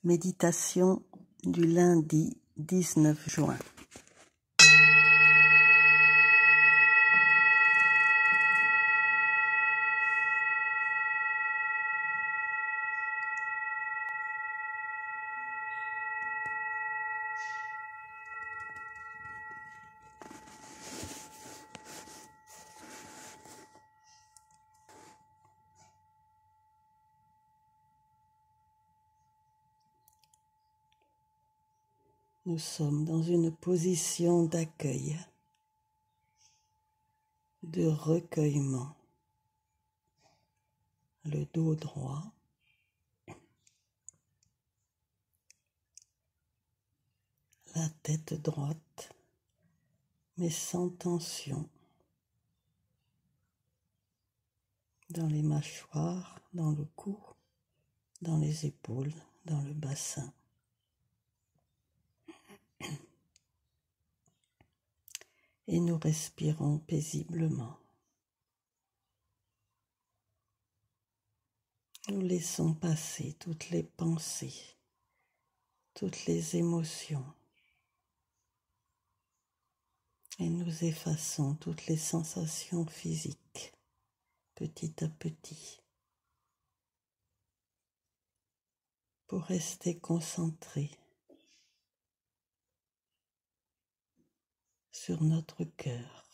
Méditation du lundi 19 juin. Nous sommes dans une position d'accueil, de recueillement. Le dos droit, la tête droite, mais sans tension, dans les mâchoires, dans le cou, dans les épaules, dans le bassin. Et nous respirons paisiblement. Nous laissons passer toutes les pensées, toutes les émotions, et nous effaçons toutes les sensations physiques, petit à petit, pour rester concentrés sur notre cœur.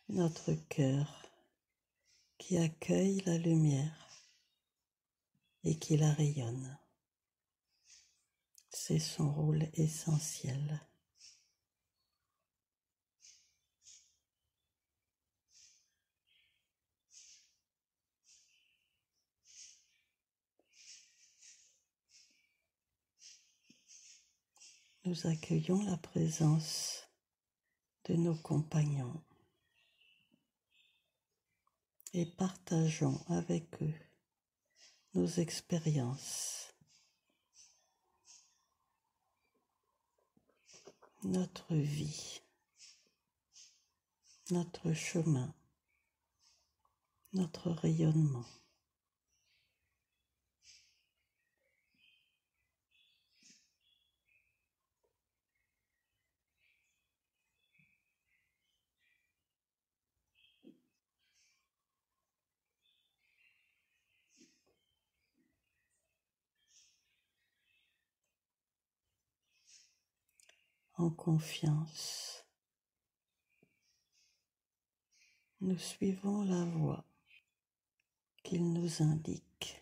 Notre cœur qui accueille la lumière et qui la rayonne. C'est son rôle essentiel. Nous accueillons la présence de nos compagnons et partageons avec eux nos expériences, notre vie, notre chemin, notre rayonnement. En confiance, nous suivons la voie qu'il nous indique.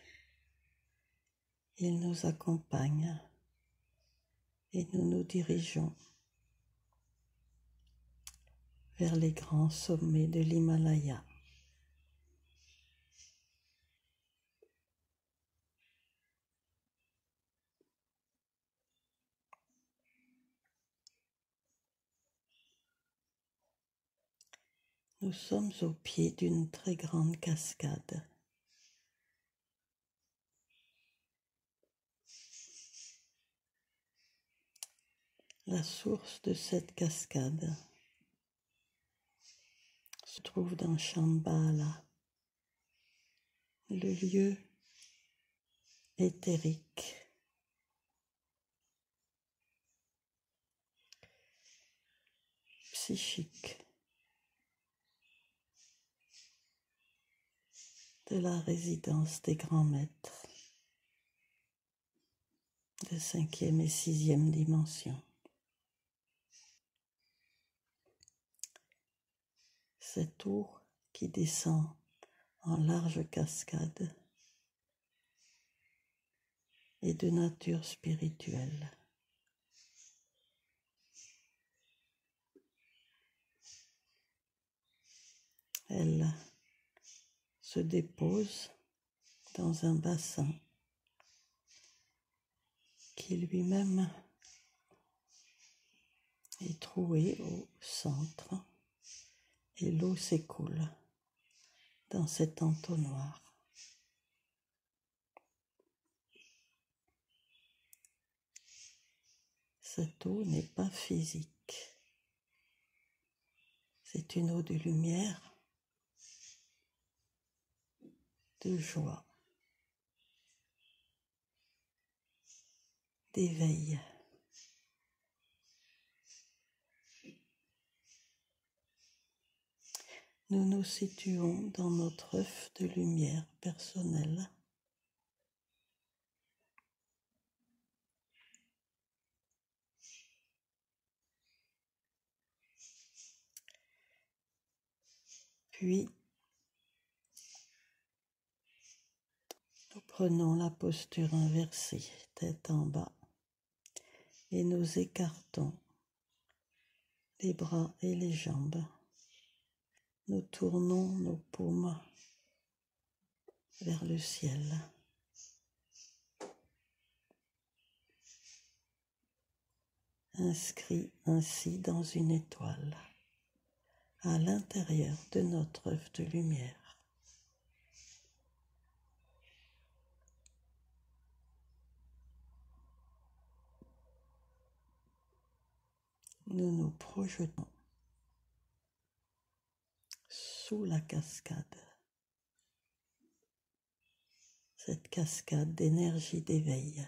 Il nous accompagne et nous nous dirigeons vers les grands sommets de l'Himalaya. Nous sommes au pied d'une très grande cascade. La source de cette cascade se trouve dans Shambhala, le lieu éthérique, psychique de la résidence des grands maîtres de 5e et 6e dimension. Cette eau qui descend en large cascade est de nature spirituelle. Elle se dépose dans un bassin qui lui-même est troué au centre et l'eau s'écoule dans cet entonnoir. Cette eau n'est pas physique, C'est une eau de lumière, de joie, d'éveil. Nous nous situons dans notre œuf de lumière personnelle. Puis, nous prenons la posture inversée, tête en bas, et nous écartons les bras et les jambes. Nous tournons nos paumes vers le ciel. Inscrits ainsi dans une étoile, à l'intérieur de notre œuf de lumière. Nous nous projetons sous la cascade, cette cascade d'énergie d'éveil.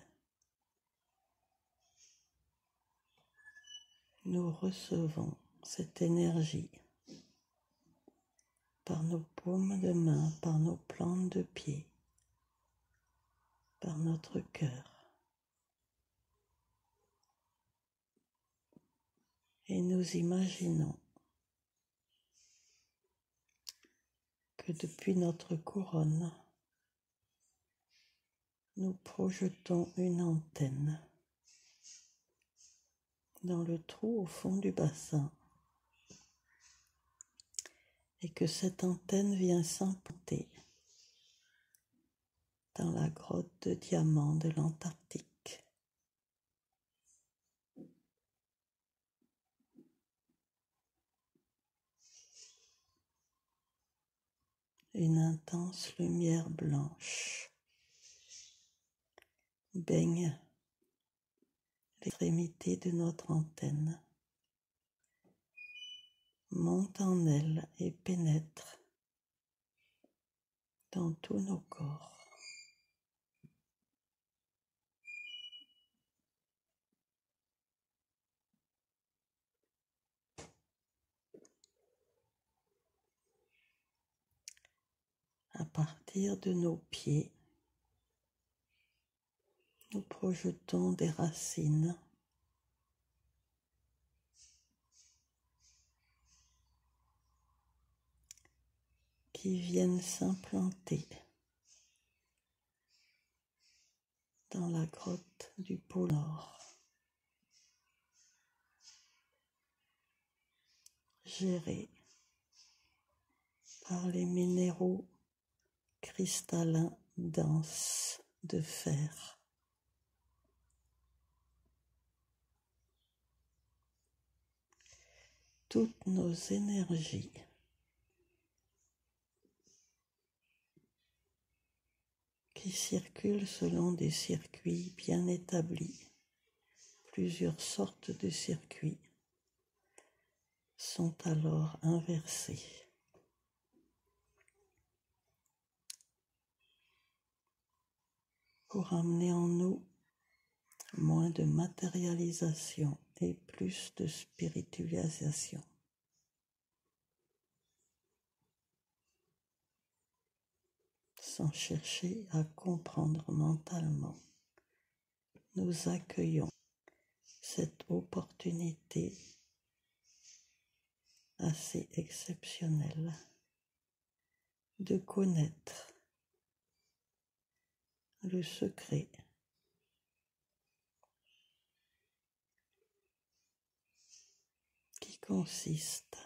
Nous recevons cette énergie par nos paumes de main, par nos plantes de pied, par notre cœur. Et nous imaginons que depuis notre couronne, nous projetons une antenne dans le trou au fond du bassin et que cette antenne vient s'implanter dans la grotte de diamants de l'Antarctique. Une intense lumière blanche baigne l'extrémité de notre antenne, monte en elle et pénètre dans tous nos corps. À partir de nos pieds, nous projetons des racines qui viennent s'implanter dans la grotte du pôle Nord, gérée par les minéraux cristallins denses de fer. Toutes nos énergies qui circulent selon des circuits bien établis, plusieurs sortes de circuits, sont alors inversés. Pour amener en nous moins de matérialisation et plus de spiritualisation. Sans chercher à comprendre mentalement, nous accueillons cette opportunité assez exceptionnelle de connaître le secret qui consiste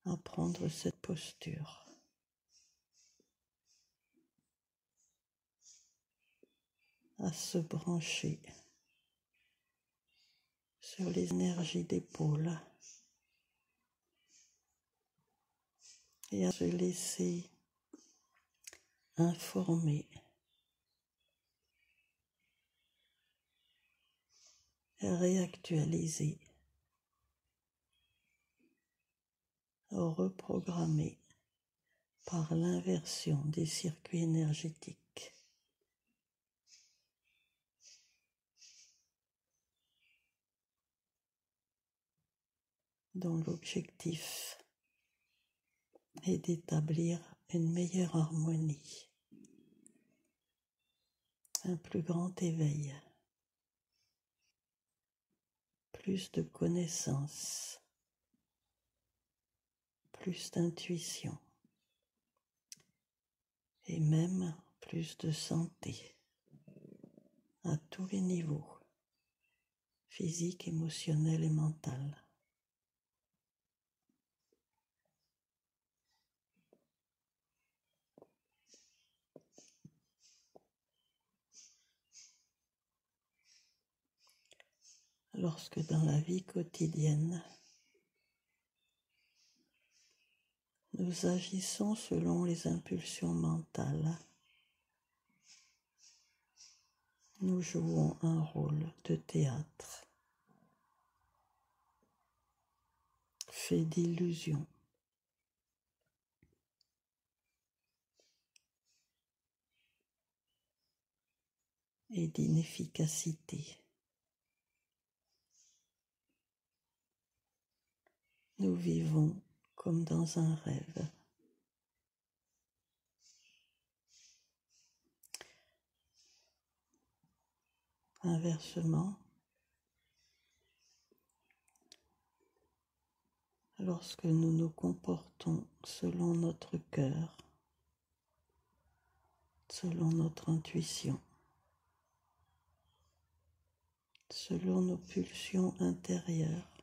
à prendre cette posture, à se brancher sur les énergies des pôles et à se laisser informer et réactualiser reprogrammés par l'inversion des circuits énergétiques. Dont l'objectif est d'établir une meilleure harmonie, un plus grand éveil, plus de connaissances, plus d'intuition et même plus de santé à tous les niveaux, physique, émotionnel et mental. Lorsque dans la vie quotidienne, nous agissons selon les impulsions mentales, nous jouons un rôle de théâtre, fait d'illusions. Et d'inefficacité. Nous vivons comme dans un rêve. Inversement, lorsque nous nous comportons selon notre cœur, selon notre intuition, selon nos pulsions intérieures,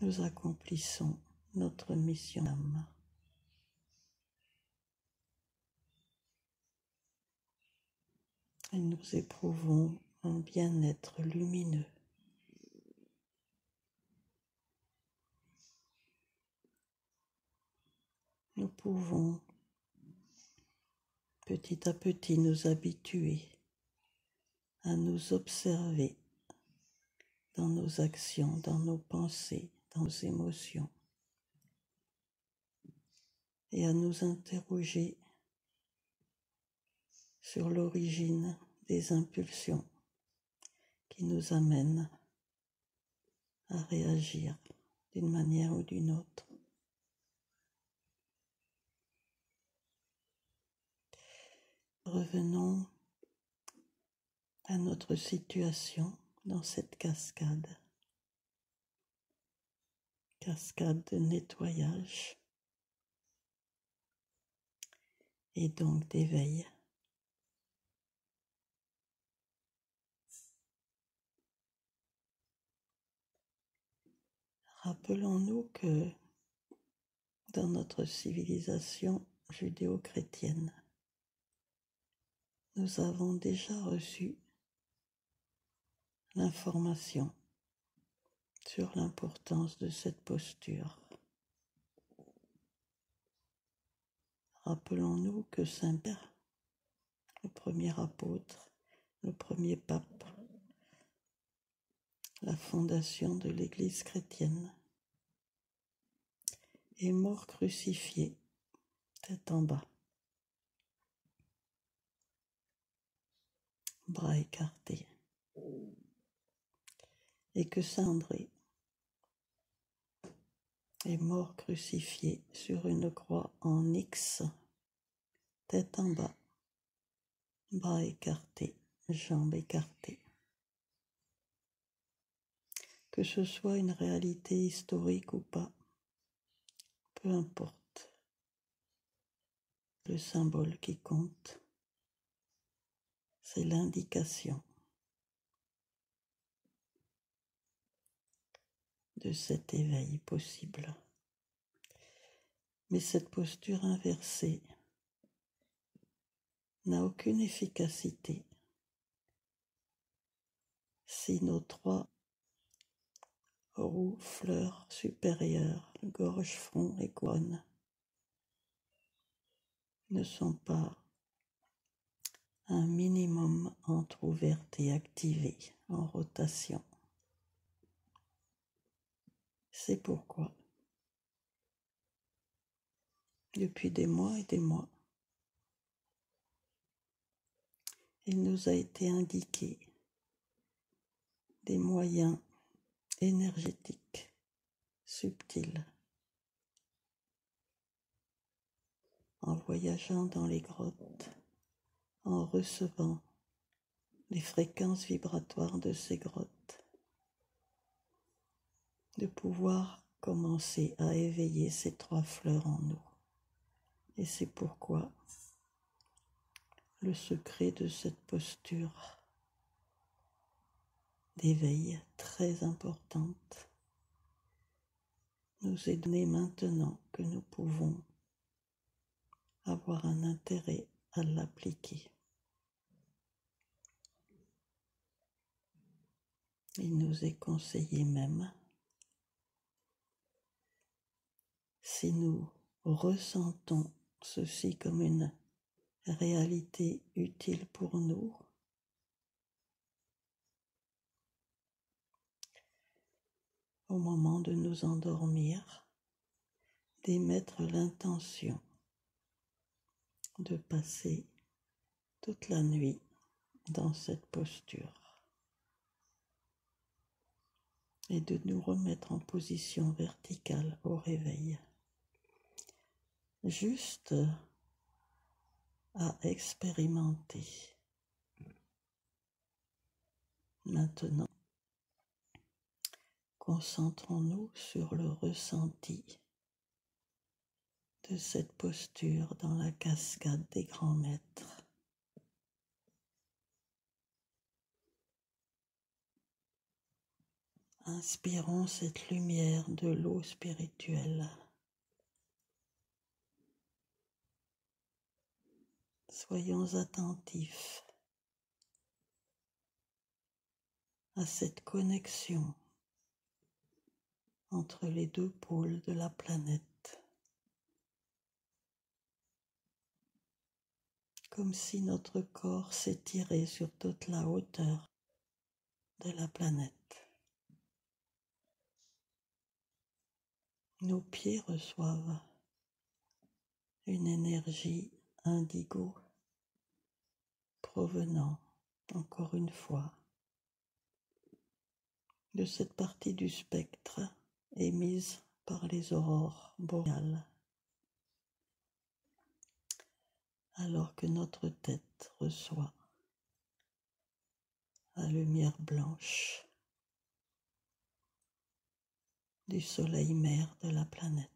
nous accomplissons notre mission d'âme. Et nous éprouvons un bien-être lumineux. Nous pouvons petit à petit nous habituer à nous observer dans nos actions, dans nos pensées, dans nos émotions, et à nous interroger sur l'origine des impulsions qui nous amènent à réagir d'une manière ou d'une autre. Revenons à notre situation dans cette cascade de nettoyage et donc d'éveil. Rappelons-nous que dans notre civilisation judéo-chrétienne, nous avons déjà reçu l'information sur l'importance de cette posture. Rappelons-nous que Saint-Pierre, le premier apôtre, le premier pape, la fondation de l'Église chrétienne, est mort crucifié, tête en bas, bras écartés, et que Saint André est mort crucifié sur une croix en X, tête en bas, bras écartés, jambes écartées. Que ce soit une réalité historique ou pas, peu importe. Le symbole qui compte, c'est l'indication de cet éveil possible. Mais cette posture inversée n'a aucune efficacité si nos trois roues, fleurs supérieures, gorge, front et couronne ne sont pas un minimum entrouvertes et activées en rotation. C'est pourquoi, depuis des mois et des mois, il nous a été indiqué des moyens énergétiques subtils en voyageant dans les grottes, en recevant les fréquences vibratoires de ces grottes, de pouvoir commencer à éveiller ces 3 fleurs en nous. Et c'est pourquoi le secret de cette posture d'éveil très importante nous est donné maintenant que nous pouvons avoir un intérêt à l'appliquer. Il nous est conseillé même, si nous ressentons ceci comme une réalité utile pour nous, au moment de nous endormir, d'émettre l'intention de passer toute la nuit dans cette posture et de nous remettre en position verticale au réveil, juste à expérimenter. Maintenant, concentrons-nous sur le ressenti de cette posture dans la cascade des grands maîtres. Inspirons cette lumière de l'eau spirituelle. Soyons attentifs à cette connexion entre les 2 pôles de la planète, comme si notre corps s'étirait sur toute la hauteur de la planète. Nos pieds reçoivent une énergie indigo provenant, encore une fois, de cette partie du spectre émise par les aurores boréales, alors que notre tête reçoit la lumière blanche du soleil mère de la planète.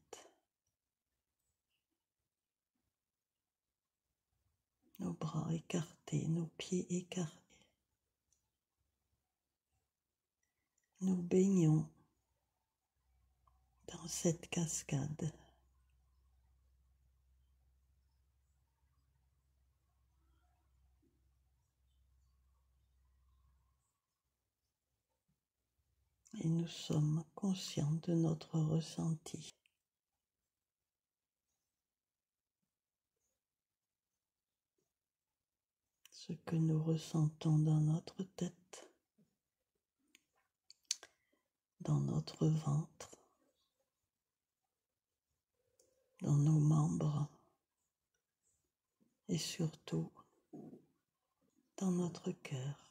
Nos bras écartés, nos pieds écartés. Nous baignons dans cette cascade. Et nous sommes conscients de notre ressenti. Ce que nous ressentons dans notre tête, dans notre ventre, dans nos membres et surtout dans notre cœur.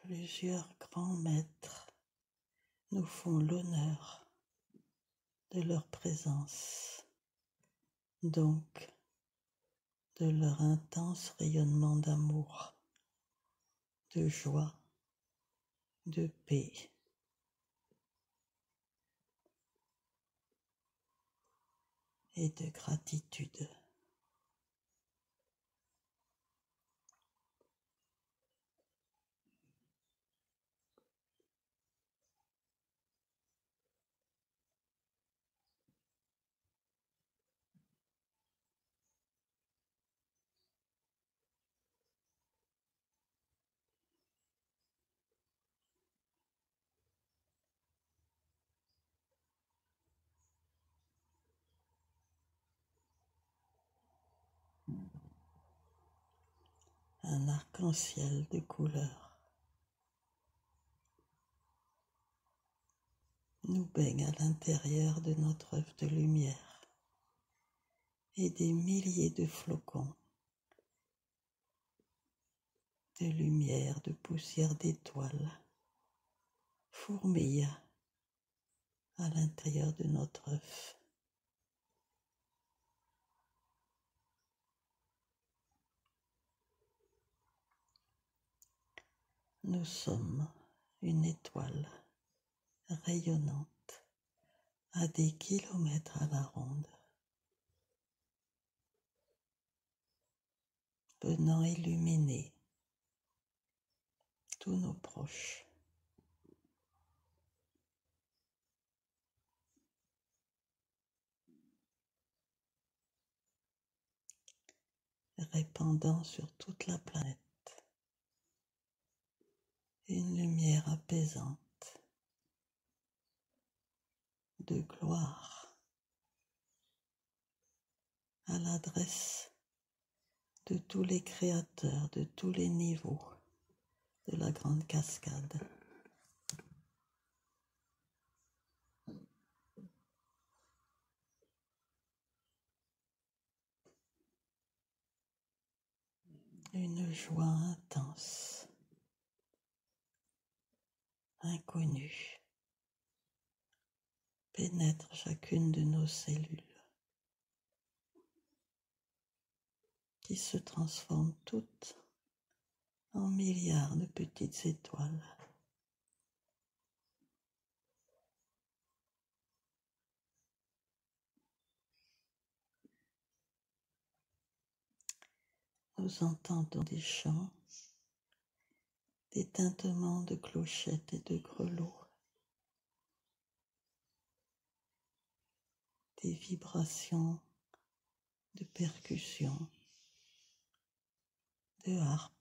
Plusieurs grands maîtres nous font l'honneur de leur présence, donc de leur intense rayonnement d'amour, de joie, de paix. Et de gratitude. un arc-en-ciel de couleurs nous baigne à l'intérieur de notre œuf de lumière et des milliers de flocons de lumière, de poussière d'étoiles fourmillent à l'intérieur de notre œuf. Nous sommes une étoile rayonnante à des kilomètres à la ronde, venant illuminer tous nos proches. Répandant sur toute la planète une lumière apaisante de gloire à l'adresse de tous les créateurs de tous les niveaux de la grande cascade. Une joie intense, inconnue, pénètre chacune de nos cellules, qui se transforment toutes en milliards de petites étoiles. Nous entendons des chants, des tintements de clochettes et de grelots, des vibrations de percussions, de harpes,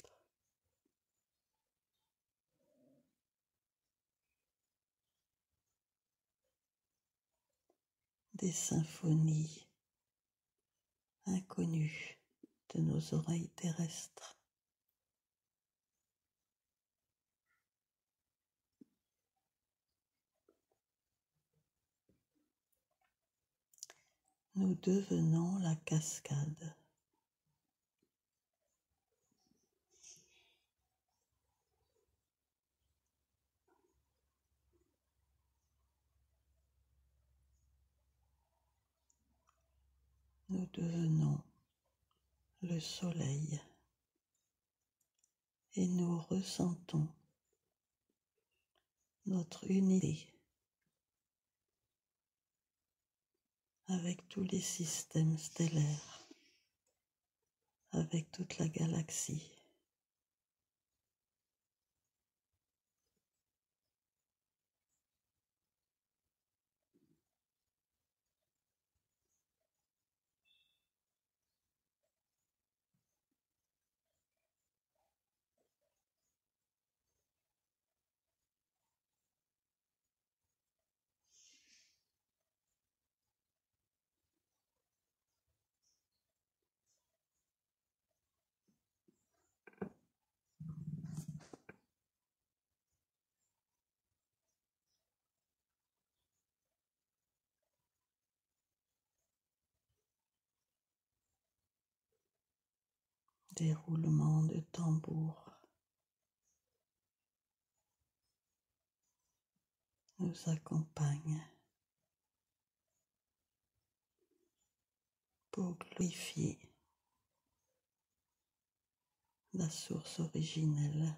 des symphonies inconnues de nos oreilles terrestres. Nous devenons la cascade. Nous devenons le soleil et nous ressentons notre unité avec tous les systèmes stellaires, avec toute la galaxie. Des roulements de tambour nous accompagnent pour glorifier la source originelle.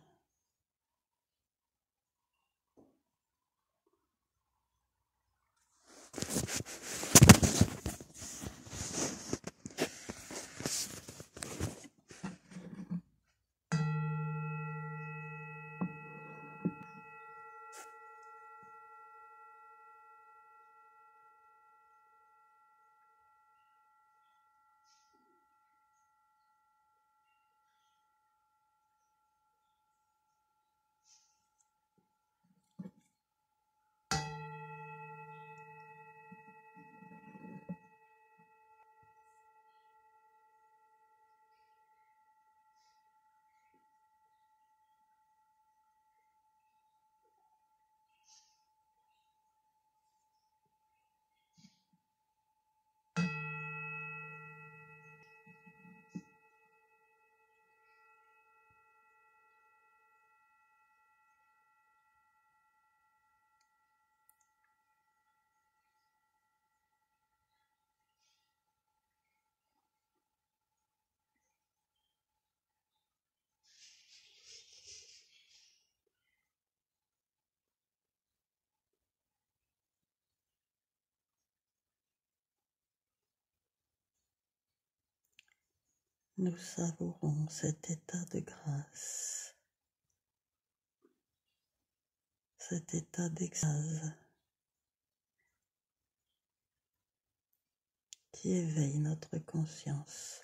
nous savourons cet état de grâce, cet état d'extase qui éveille notre conscience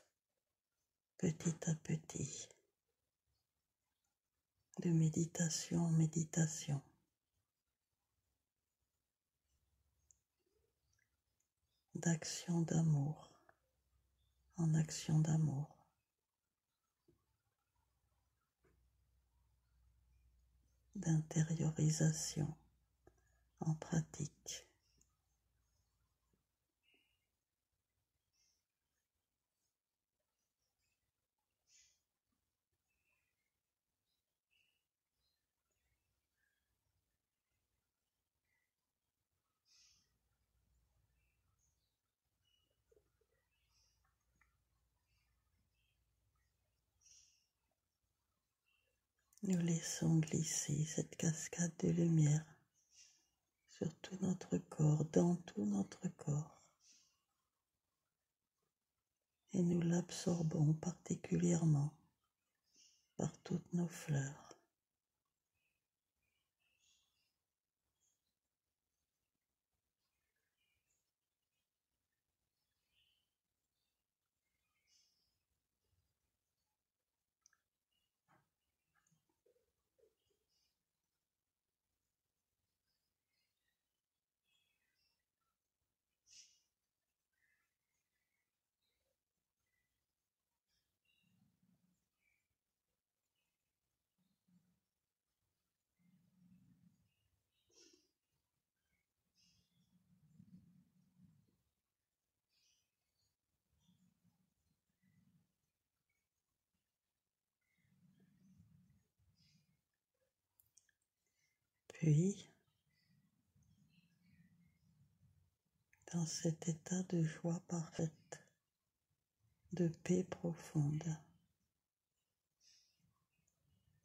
petit à petit, de méditation en méditation, d'action d'amour en action d'amour, d'intériorisation en pratique. Nous laissons glisser cette cascade de lumière sur tout notre corps, dans tout notre corps, et nous l'absorbons particulièrement par toutes nos fleurs. Puis, dans cet état de joie parfaite, de paix profonde,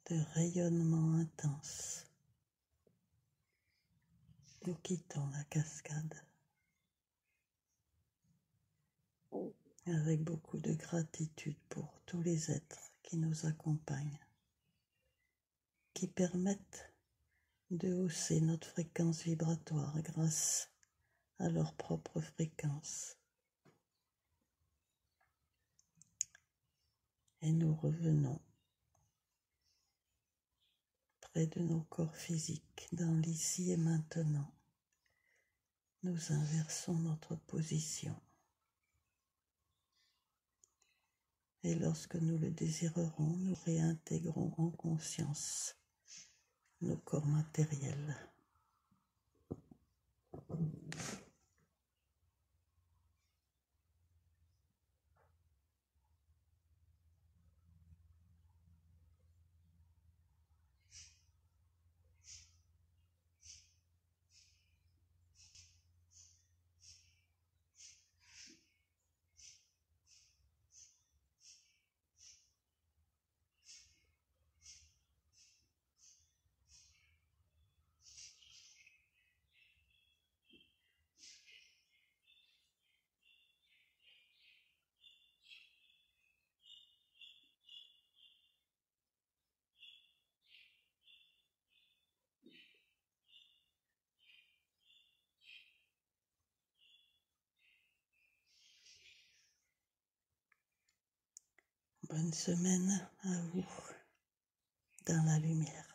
de rayonnement intense, nous quittons la cascade avec beaucoup de gratitude pour tous les êtres qui nous accompagnent, qui permettent de hausser notre fréquence vibratoire grâce à leur propre fréquence. Et nous revenons près de nos corps physiques, dans l'ici et maintenant. Nous inversons notre position. Et lorsque nous le désirerons, nous réintégrons en conscience nos corps matériels. Bonne semaine à vous dans la lumière.